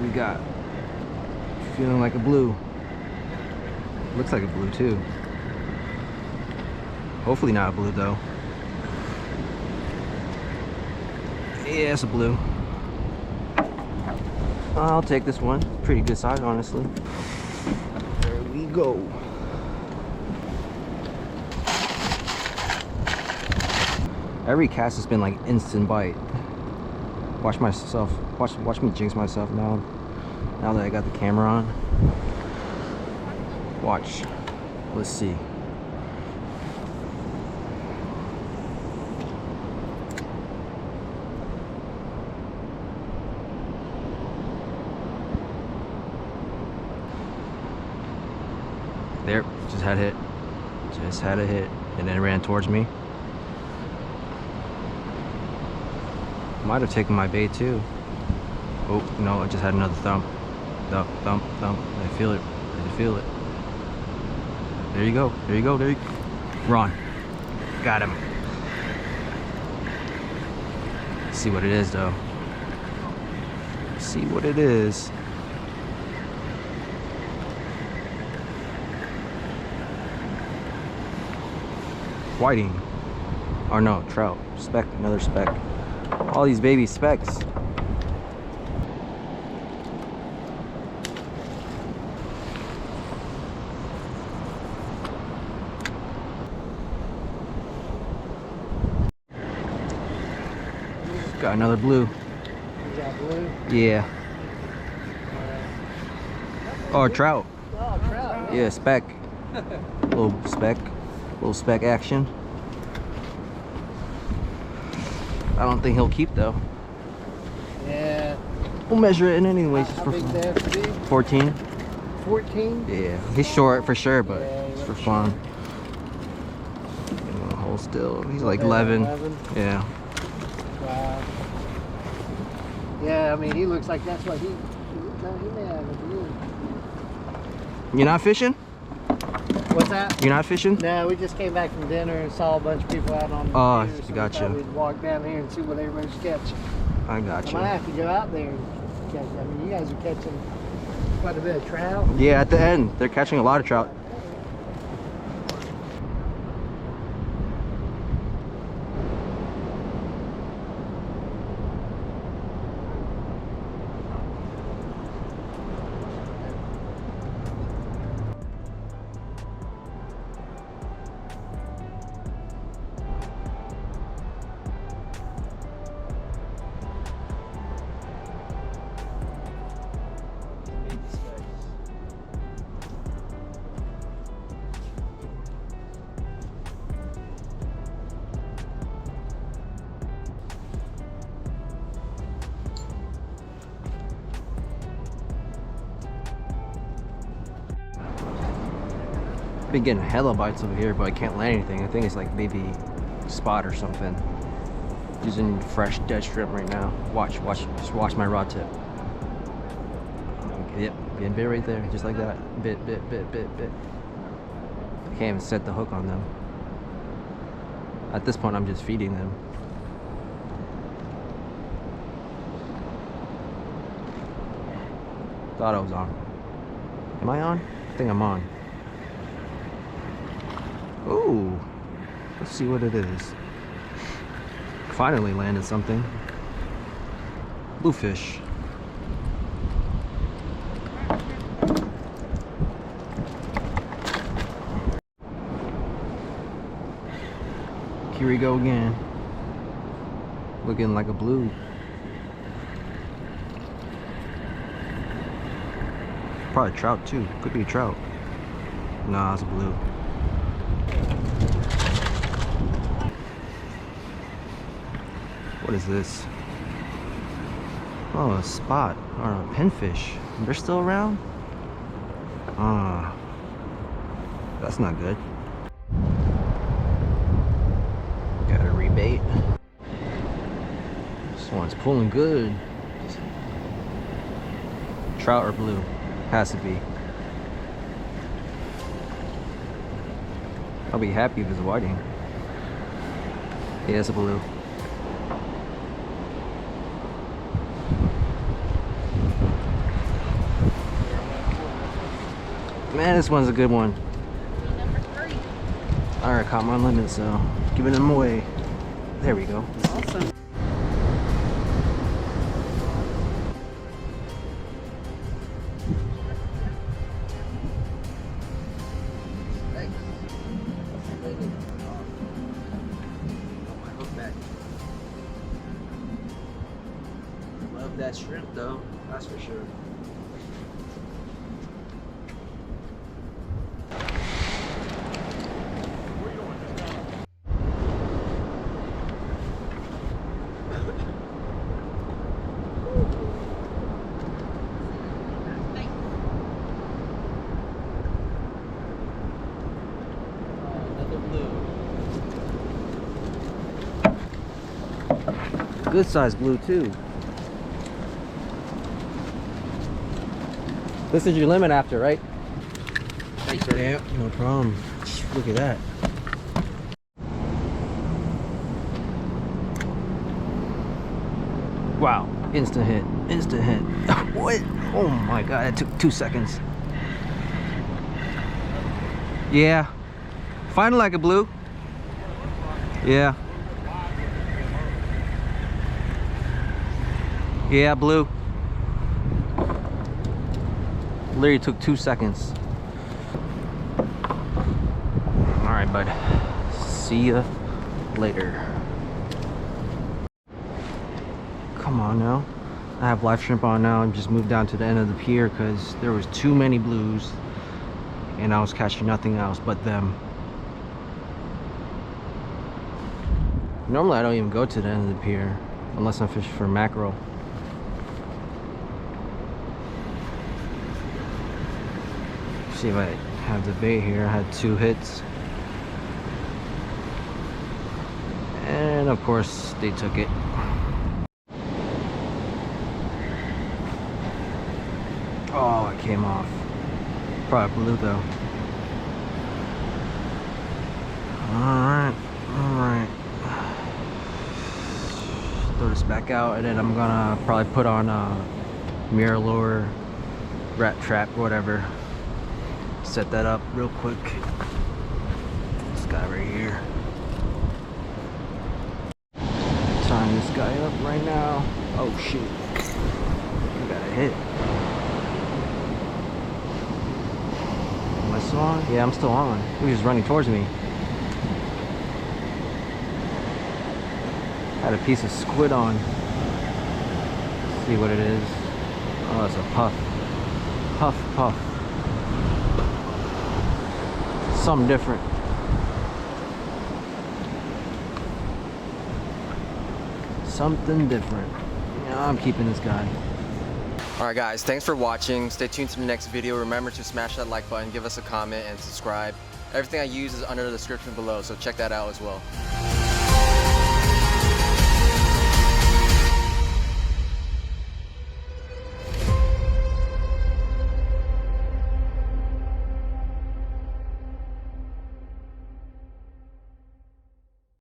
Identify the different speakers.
Speaker 1: What we got? Feeling like a blue. Looks like a blue too. Hopefully not a blue though. Yeah, it's a blue. I'll take this one. Pretty good size, honestly. There we go. Every cast has been like instant bite. Watch myself. Watch me jinx myself now. Now that I got the camera on. Watch. Let's see. There, just had hit. Just had a hit. And then it ran towards me. Might have taken my bait too. Oh, no, I just had another thump. Thump, thump, thump. I feel it. I feel it. There you go. There you go. There you go. Ron. Got him. Let's see what it is though. See what it is. Whiting. Or no, trout. Speck. Another speck. All these baby specks. Got another blue.
Speaker 2: You got blue?
Speaker 1: Yeah. Oh, trout.
Speaker 2: Oh, trout.
Speaker 1: Yeah, speck. Little speck action. I don't think he'll keep though.
Speaker 2: Yeah.
Speaker 1: We'll measure it in anyways.
Speaker 2: How big does that have to be?
Speaker 1: 14.
Speaker 2: 14?
Speaker 1: Yeah, he's short for sure, but
Speaker 2: Yeah,
Speaker 1: it's for
Speaker 2: looks
Speaker 1: fun. Hold still. He's like 11.
Speaker 2: 11.
Speaker 1: Yeah.
Speaker 2: Wow. Yeah, I mean, he looks like that's what he may have a blue.
Speaker 1: You're not fishing?
Speaker 2: What's that?
Speaker 1: You're not fishing?
Speaker 2: No, we just came back from dinner and saw a bunch of people out on the
Speaker 1: Oh,
Speaker 2: pier, so
Speaker 1: gotcha.
Speaker 2: we thought we'd walk down here and see what everybody's catching.
Speaker 1: I got
Speaker 2: I
Speaker 1: you.
Speaker 2: might have to go out there and catch. I mean, you guys are catching quite a bit of trout.
Speaker 1: Yeah, at the end, they're catching a lot of trout. Been getting hella bites over here, but I can't land anything. I think it's like maybe spot or something. Using fresh dead shrimp right now. Just watch my rod tip. Yep, getting bit right there, just like that. Bit. I can't even set the hook on them. At this point, I'm just feeding them. Thought I was on. Am I on? I think I'm on. Ooh, let's see what it is. Finally landed something. Bluefish. Here we go again. Looking like a blue. Probably trout too. Could be a trout. Nah, it's a blue. What is this? Oh, a spot or a pinfish. They're still around? Ah, that's not good. Gotta rebait. This one's pulling good. Trout or blue? Has to be. I'll be happy if it's whiting. Yeah, it's a blue. Man, this one's a good one.
Speaker 3: Number 3.
Speaker 1: Alright, caught my limit, so giving them away. There we go.
Speaker 3: Awesome.
Speaker 1: Love that shrimp though, that's for sure. Good size blue too. This is your limit after, right? Thanks, sir. Yeah, no problem. Look at that. Wow, instant hit, instant hit. What? Oh my God, that took 2 seconds. Yeah, finally like a blue. Yeah. Yeah, blue. Literally took 2 seconds. All right, bud. See ya later. Come on now. I have live shrimp on now and just moved down to the end of the pier because there was too many blues and I was catching nothing else but them. Normally I don't even go to the end of the pier unless I'm fishing for mackerel. See if I have the bait here. I had 2 hits. And of course they took it. Oh, it came off. Probably blue though. Alright, alright. Throw this back out and then I'm gonna probably put on a mirror lure, rat trap, whatever. Set that up real quick. This guy right here. Tying this guy up right now. Oh shoot. I got a hit. Am I still on? Yeah, I'm still on. He was running towards me. Had a piece of squid on. Let's see what it is. Oh, it's a puff. Puff, puff. Something different. Something different. Yeah, I'm keeping this guy. Alright guys, thanks for watching. Stay tuned to the next video. Remember to smash that like button, give us a comment, and subscribe. Everything I use is under the description below, so check that out as well.